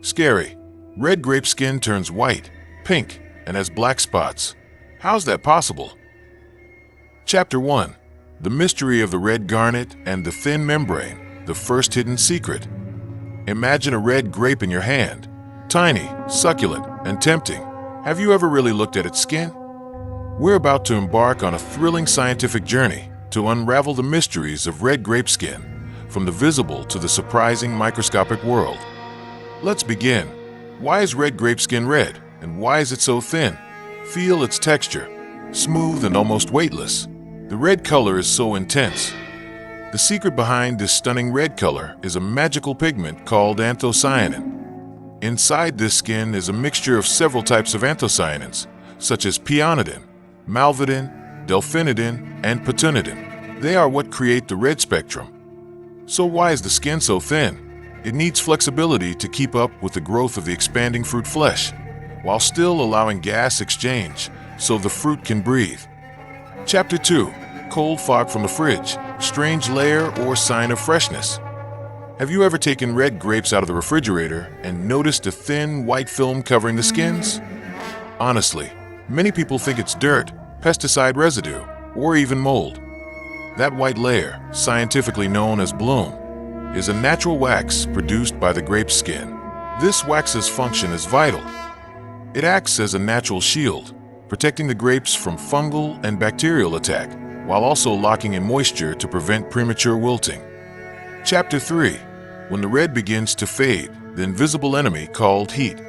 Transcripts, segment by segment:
Scary. Red grape skin turns white, pink, and has black spots. How's that possible? Chapter 1. The mystery of the red garnet and the thin membrane, the first hidden secret. Imagine a red grape in your hand. Tiny, succulent, and tempting. Have you ever really looked at its skin? We're about to embark on a thrilling scientific journey to unravel the mysteries of red grape skin, from the visible to the surprising microscopic world. Let's begin. Why is red grape skin red, and why is it so thin? Feel its texture, smooth and almost weightless. The red color is so intense. The secret behind this stunning red color is a magical pigment called anthocyanin. Inside this skin is a mixture of several types of anthocyanins, such as peonidin, malvidin, delphinidin, and petunidin. They are what create the red spectrum. So why is the skin so thin? It needs flexibility to keep up with the growth of the expanding fruit flesh, while still allowing gas exchange so the fruit can breathe. Chapter 2. Cold fog from the fridge, strange layer or sign of freshness. Have you ever taken red grapes out of the refrigerator and noticed a thin white film covering the skins? Honestly, many people think it's dirt, pesticide residue, or even mold. That white layer, scientifically known as bloom, is a natural wax produced by the grape's skin. This wax's function is vital. It acts as a natural shield, protecting the grapes from fungal and bacterial attack, while also locking in moisture to prevent premature wilting. Chapter 3. When the red begins to fade, the invisible enemy called heat.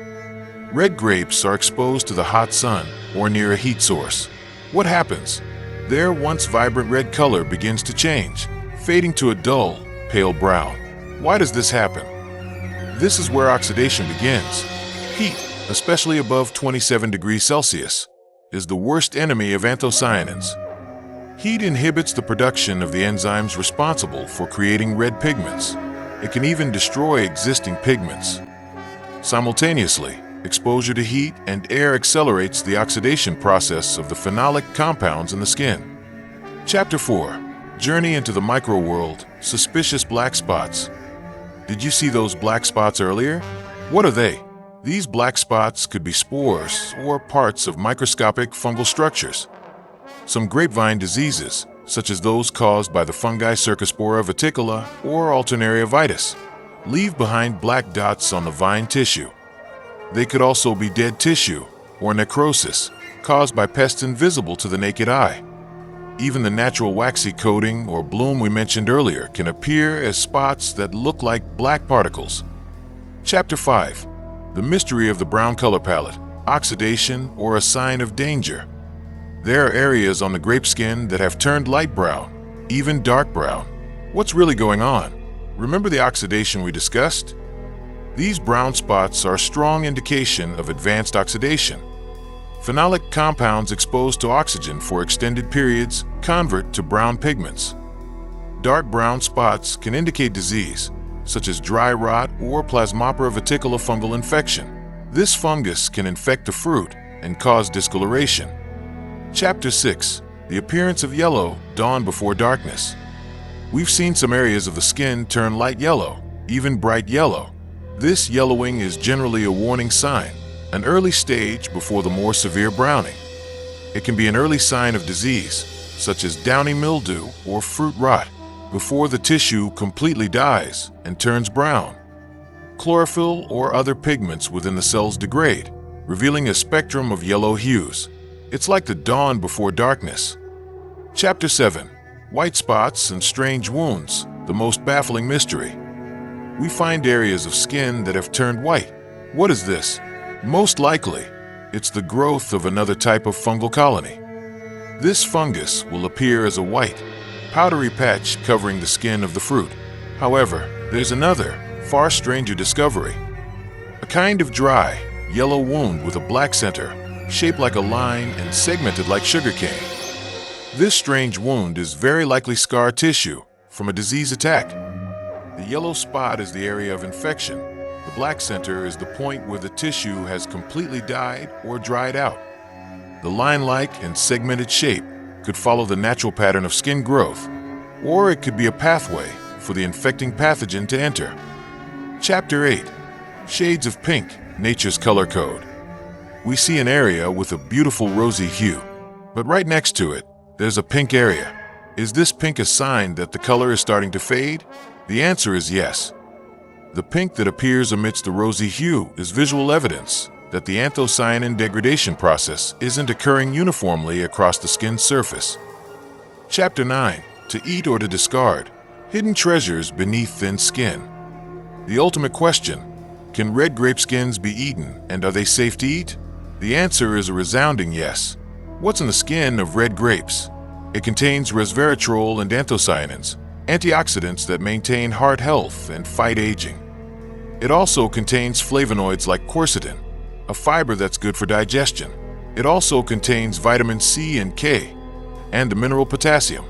Red grapes are exposed to the hot sun or near a heat source. What happens? Their once vibrant red color begins to change, fading to a dull, pale brown. Why does this happen? This is where oxidation begins. Heat, especially above 27 degrees Celsius, is the worst enemy of anthocyanins. Heat inhibits the production of the enzymes responsible for creating red pigments. It can even destroy existing pigments. Simultaneously, exposure to heat and air accelerates the oxidation process of the phenolic compounds in the skin. Chapter 4. Journey into the microworld, suspicious black spots. Did you see those black spots earlier? What are they? These black spots could be spores or parts of microscopic fungal structures. Some grapevine diseases, such as those caused by the fungi Cercospora viticola or Alternaria vitis, leave behind black dots on the vine tissue. They could also be dead tissue or necrosis, caused by pests invisible to the naked eye. Even the natural waxy coating or bloom we mentioned earlier can appear as spots that look like black particles. Chapter 5. The mystery of the brown color palette, oxidation or a sign of danger. There are areas on the grape skin that have turned light brown, even dark brown. What's really going on? Remember the oxidation we discussed? These brown spots are a strong indication of advanced oxidation. Phenolic compounds exposed to oxygen for extended periods convert to brown pigments. Dark brown spots can indicate disease, such as dry rot or Plasmopara viticola fungal infection. This fungus can infect the fruit and cause discoloration. Chapter 6. The appearance of yellow, dawn before darkness. We've seen some areas of the skin turn light yellow, even bright yellow. This yellowing is generally a warning sign, an early stage before the more severe browning. It can be an early sign of disease, such as downy mildew or fruit rot, before the tissue completely dies and turns brown. Chlorophyll or other pigments within the cells degrade, revealing a spectrum of yellow hues. It's like the dawn before darkness. Chapter 7. White spots and strange wounds, the most baffling mystery. We find areas of skin that have turned white. What is this? Most likely, it's the growth of another type of fungal colony. This fungus will appear as a white, powdery patch covering the skin of the fruit. However, there's another, far stranger discovery. A kind of dry, yellow wound with a black center, shaped like a line and segmented like sugarcane. This strange wound is very likely scar tissue from a disease attack. The yellow spot is the area of infection. The black center is the point where the tissue has completely died or dried out. The line-like and segmented shape could follow the natural pattern of skin growth, or it could be a pathway for the infecting pathogen to enter. Chapter 8. Shades of pink, nature's color code. We see an area with a beautiful rosy hue, but right next to it, there's a pink area. Is this pink a sign that the color is starting to fade? The answer is yes. The pink that appears amidst the rosy hue is visual evidence that the anthocyanin degradation process isn't occurring uniformly across the skin's surface. Chapter 9. To eat or to discard. Hidden treasures beneath thin skin. The ultimate question: can red grape skins be eaten, and are they safe to eat? The answer is a resounding yes. What's in the skin of red grapes? It contains resveratrol and anthocyanins, antioxidants that maintain heart health and fight aging. It also contains flavonoids like quercetin, a fiber that's good for digestion. It also contains vitamin C and K, and the mineral potassium.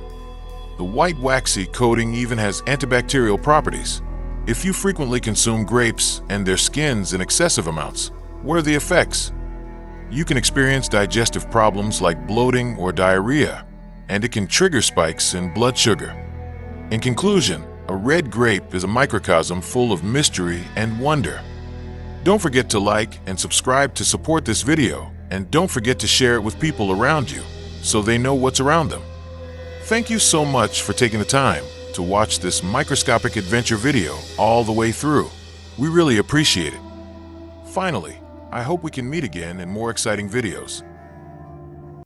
The white waxy coating even has antibacterial properties. If you frequently consume grapes and their skins in excessive amounts, what are the effects? You can experience digestive problems like bloating or diarrhea, and it can trigger spikes in blood sugar. In conclusion, a red grape is a microcosm full of mystery and wonder. Don't forget to like and subscribe to support this video, and don't forget to share it with people around you so they know what's around them. Thank you so much for taking the time to watch this microscopic adventure video all the way through. We really appreciate it. Finally, I hope we can meet again in more exciting videos.